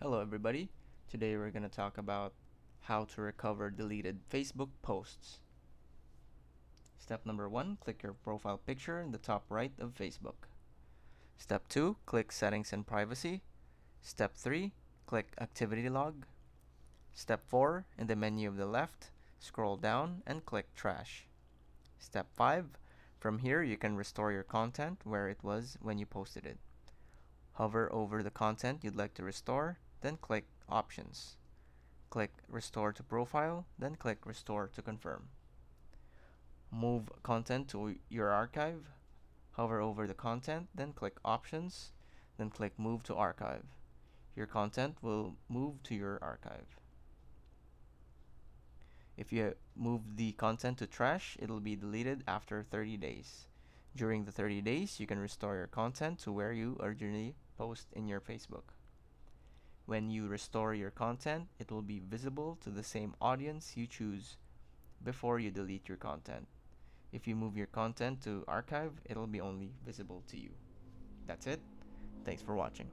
Hello everybody. Today we're going to talk about how to recover deleted Facebook posts. Step number 1, click your profile picture in the top right of Facebook. Step 2, click Settings and Privacy. Step 3, click Activity Log. Step 4, in the menu of the left, scroll down and click Trash. Step 5, from here you can restore your content where it was when you posted it. Hover over the content you'd like to restore, then click Options. Click Restore to Profile, then click Restore to confirm. Move content to your archive. Hover over the content, then click Options, then click Move to Archive. Your content will move to your archive. If you move the content to trash, it'll be deleted after 30 days. During the 30 days, you can restore your content to where you originally post in your Facebook. When you restore your content, it will be visible to the same audience you choose before you delete your content. If you move your content to archive, it'll be only visible to you. That's it. Thanks for watching.